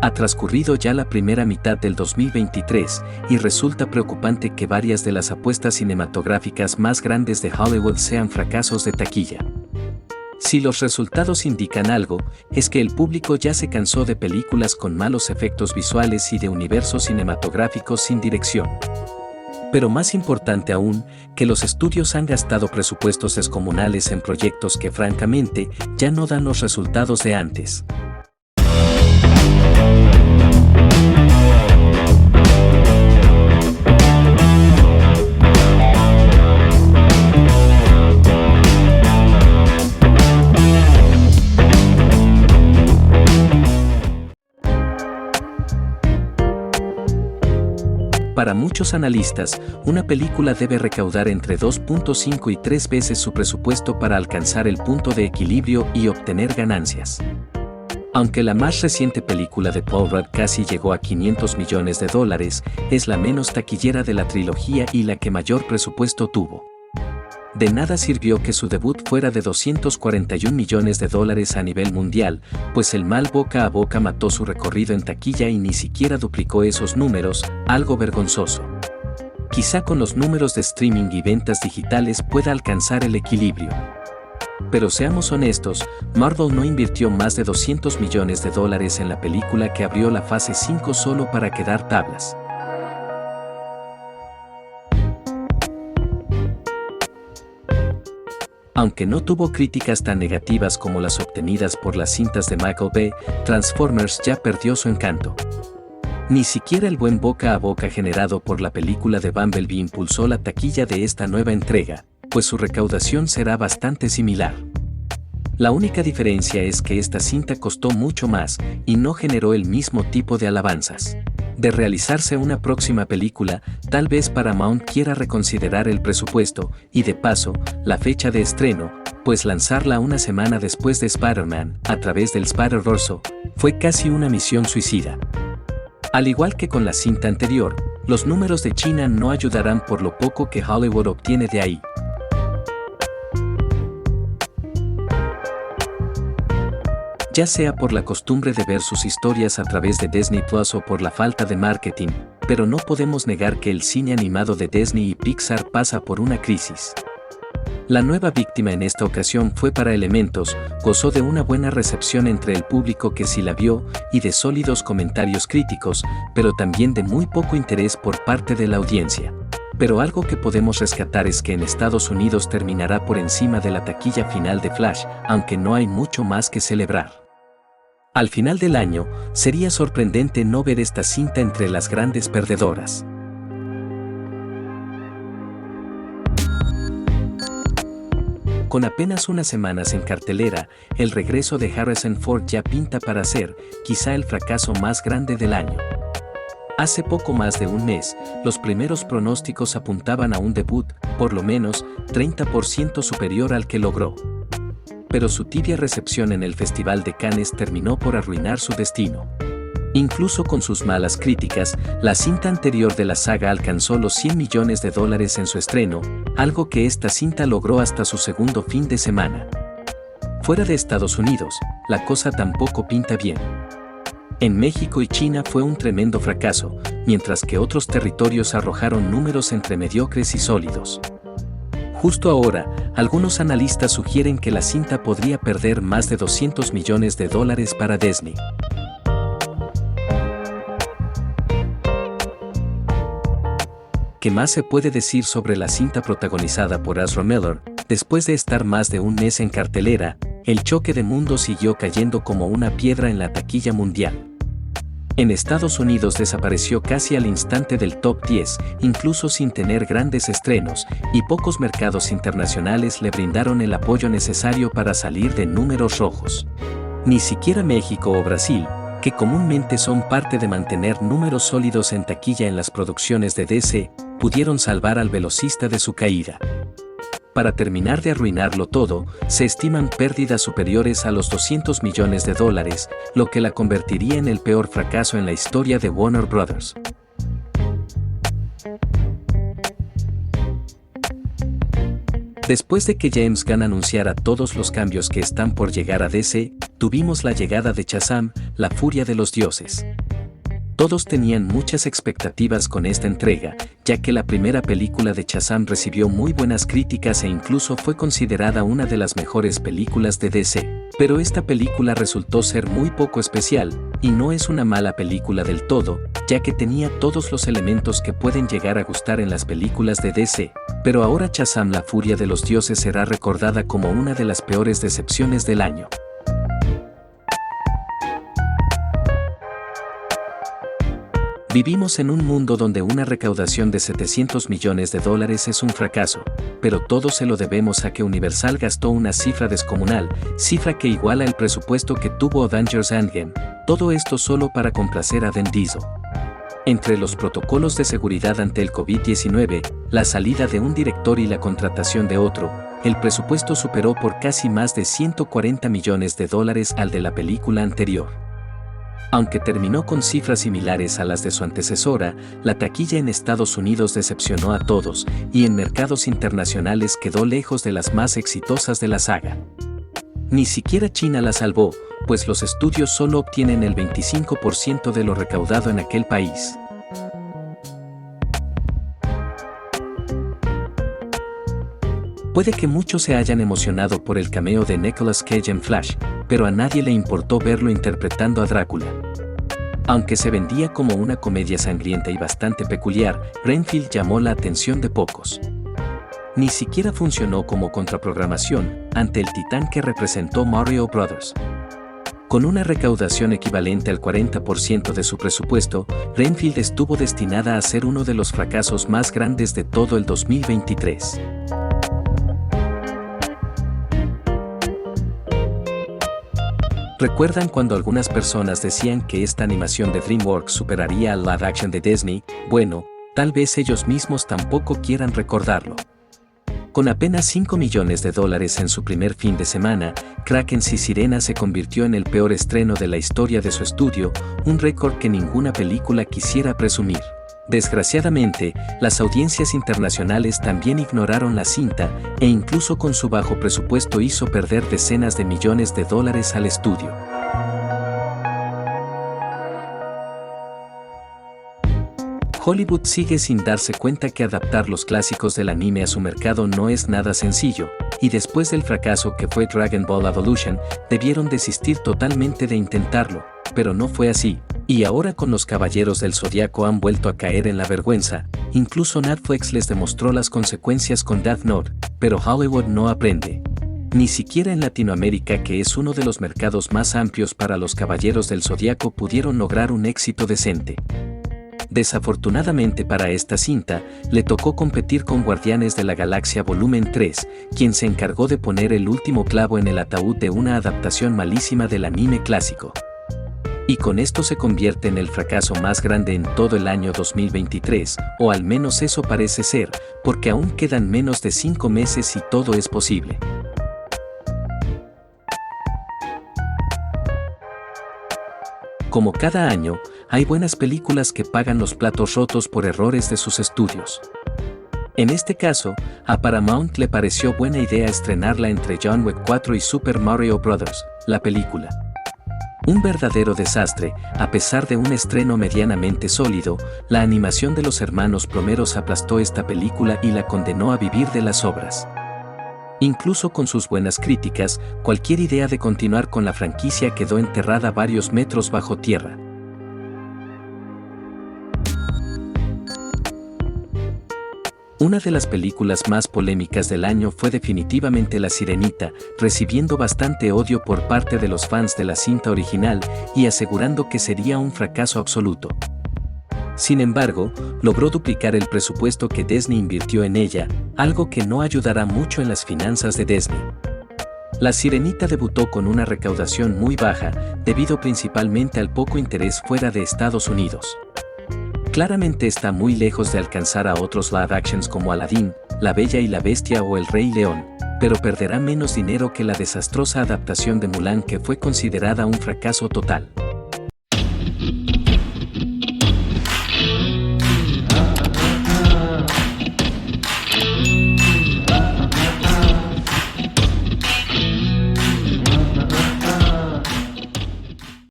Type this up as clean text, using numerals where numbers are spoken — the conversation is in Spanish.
Ha transcurrido ya la primera mitad del 2023 y resulta preocupante que varias de las apuestas cinematográficas más grandes de Hollywood sean fracasos de taquilla. Si los resultados indican algo, es que el público ya se cansó de películas con malos efectos visuales y de universos cinematográficos sin dirección. Pero más importante aún, que los estudios han gastado presupuestos descomunales en proyectos que francamente ya no dan los resultados de antes. Para muchos analistas, una película debe recaudar entre 2.5 y 3 veces su presupuesto para alcanzar el punto de equilibrio y obtener ganancias. Aunque la más reciente película de Paul Rudd casi llegó a $500 millones, es la menos taquillera de la trilogía y la que mayor presupuesto tuvo. De nada sirvió que su debut fuera de $241 millones a nivel mundial, pues el mal boca a boca mató su recorrido en taquilla y ni siquiera duplicó esos números, algo vergonzoso. Quizá con los números de streaming y ventas digitales pueda alcanzar el equilibrio. Pero seamos honestos, Marvel no invirtió más de $200 millones en la película que abrió la fase 5 solo para quedar tablas. Aunque no tuvo críticas tan negativas como las obtenidas por las cintas de Michael Bay, Transformers ya perdió su encanto. Ni siquiera el buen boca a boca generado por la película de Bumblebee impulsó la taquilla de esta nueva entrega, pues su recaudación será bastante similar. La única diferencia es que esta cinta costó mucho más y no generó el mismo tipo de alabanzas. De realizarse una próxima película, tal vez Paramount quiera reconsiderar el presupuesto y de paso, la fecha de estreno, pues lanzarla una semana después de Spider-Man, a través del Spider-Verse, fue casi una misión suicida. Al igual que con la cinta anterior, los números de China no ayudarán por lo poco que Hollywood obtiene de ahí. Ya sea por la costumbre de ver sus historias a través de Disney Plus o por la falta de marketing, pero no podemos negar que el cine animado de Disney y Pixar pasa por una crisis. La nueva víctima en esta ocasión fue para Elementos, gozó de una buena recepción entre el público que sí la vio y de sólidos comentarios críticos, pero también de muy poco interés por parte de la audiencia. Pero algo que podemos rescatar es que en Estados Unidos terminará por encima de la taquilla final de Flash, aunque no hay mucho más que celebrar. Al final del año, sería sorprendente no ver esta cinta entre las grandes perdedoras. Con apenas unas semanas en cartelera, el regreso de Harrison Ford ya pinta para ser, quizá el fracaso más grande del año. Hace poco más de un mes, los primeros pronósticos apuntaban a un debut, por lo menos, 30% superior al que logró. Pero su tibia recepción en el Festival de Cannes terminó por arruinar su destino. Incluso con sus malas críticas, la cinta anterior de la saga alcanzó los $100 millones en su estreno, algo que esta cinta logró hasta su segundo fin de semana. Fuera de Estados Unidos, la cosa tampoco pinta bien. En México y China fue un tremendo fracaso, mientras que otros territorios arrojaron números entre mediocres y sólidos. Justo ahora, algunos analistas sugieren que la cinta podría perder más de $200 millones para Disney. ¿Qué más se puede decir sobre la cinta protagonizada por Ezra Miller? Después de estar más de un mes en cartelera, el choque de mundos siguió cayendo como una piedra en la taquilla mundial. En Estados Unidos desapareció casi al instante del top 10, incluso sin tener grandes estrenos, y pocos mercados internacionales le brindaron el apoyo necesario para salir de números rojos. Ni siquiera México o Brasil, que comúnmente son parte de mantener números sólidos en taquilla en las producciones de DC, pudieron salvar al velocista de su caída. Para terminar de arruinarlo todo, se estiman pérdidas superiores a los $200 millones, lo que la convertiría en el peor fracaso en la historia de Warner Bros. Después de que James Gunn anunciara todos los cambios que están por llegar a DC, tuvimos la llegada de Shazam, la furia de los dioses. Todos tenían muchas expectativas con esta entrega, ya que la primera película de Shazam recibió muy buenas críticas e incluso fue considerada una de las mejores películas de DC. Pero esta película resultó ser muy poco especial, y no es una mala película del todo, ya que tenía todos los elementos que pueden llegar a gustar en las películas de DC. Pero ahora Shazam, la furia de los dioses, será recordada como una de las peores decepciones del año. Vivimos en un mundo donde una recaudación de $700 millones es un fracaso, pero todo se lo debemos a que Universal gastó una cifra descomunal, cifra que iguala el presupuesto que tuvo Avengers Endgame, todo esto solo para complacer a Vin Diesel. Entre los protocolos de seguridad ante el COVID-19, la salida de un director y la contratación de otro, el presupuesto superó por casi más de $140 millones al de la película anterior. Aunque terminó con cifras similares a las de su antecesora, la taquilla en Estados Unidos decepcionó a todos y en mercados internacionales quedó lejos de las más exitosas de la saga. Ni siquiera China la salvó, pues los estudios solo obtienen el 25% de lo recaudado en aquel país. Puede que muchos se hayan emocionado por el cameo de Nicolas Cage en Flash, pero a nadie le importó verlo interpretando a Drácula. Aunque se vendía como una comedia sangrienta y bastante peculiar, Renfield llamó la atención de pocos. Ni siquiera funcionó como contraprogramación ante el titán que representó Mario Bros. Con una recaudación equivalente al 40% de su presupuesto, Renfield estuvo destinada a ser uno de los fracasos más grandes de todo el 2023. ¿Recuerdan cuando algunas personas decían que esta animación de DreamWorks superaría al live action de Disney? Bueno, tal vez ellos mismos tampoco quieran recordarlo. Con apenas $5 millones en su primer fin de semana, Kraken y Sirena se convirtió en el peor estreno de la historia de su estudio, un récord que ninguna película quisiera presumir. Desgraciadamente, las audiencias internacionales también ignoraron la cinta, e incluso con su bajo presupuesto hizo perder decenas de millones de dólares al estudio. Hollywood sigue sin darse cuenta que adaptar los clásicos del anime a su mercado no es nada sencillo, y después del fracaso que fue Dragon Ball Evolution, debieron desistir totalmente de intentarlo, pero no fue así. Y ahora con los Caballeros del Zodiaco han vuelto a caer en la vergüenza, incluso Netflix les demostró las consecuencias con Death Note, pero Hollywood no aprende. Ni siquiera en Latinoamérica, que es uno de los mercados más amplios para los Caballeros del Zodiaco, pudieron lograr un éxito decente. Desafortunadamente para esta cinta, le tocó competir con Guardianes de la Galaxia Volumen 3, quien se encargó de poner el último clavo en el ataúd de una adaptación malísima del anime clásico. Y con esto se convierte en el fracaso más grande en todo el año 2023, o al menos eso parece ser, porque aún quedan menos de 5 meses y todo es posible. Como cada año, hay buenas películas que pagan los platos rotos por errores de sus estudios. En este caso, a Paramount le pareció buena idea estrenarla entre John Wick 4 y Super Mario Bros., la película. Un verdadero desastre, a pesar de un estreno medianamente sólido, la animación de los hermanos plomeros aplastó esta película y la condenó a vivir de las obras. Incluso con sus buenas críticas, cualquier idea de continuar con la franquicia quedó enterrada varios metros bajo tierra. Una de las películas más polémicas del año fue definitivamente La Sirenita, recibiendo bastante odio por parte de los fans de la cinta original y asegurando que sería un fracaso absoluto. Sin embargo, logró duplicar el presupuesto que Disney invirtió en ella, algo que no ayudará mucho en las finanzas de Disney. La Sirenita debutó con una recaudación muy baja, debido principalmente al poco interés fuera de Estados Unidos. Claramente está muy lejos de alcanzar a otros live actions como Aladdin, La Bella y la Bestia o El Rey León, pero perderá menos dinero que la desastrosa adaptación de Mulan, que fue considerada un fracaso total.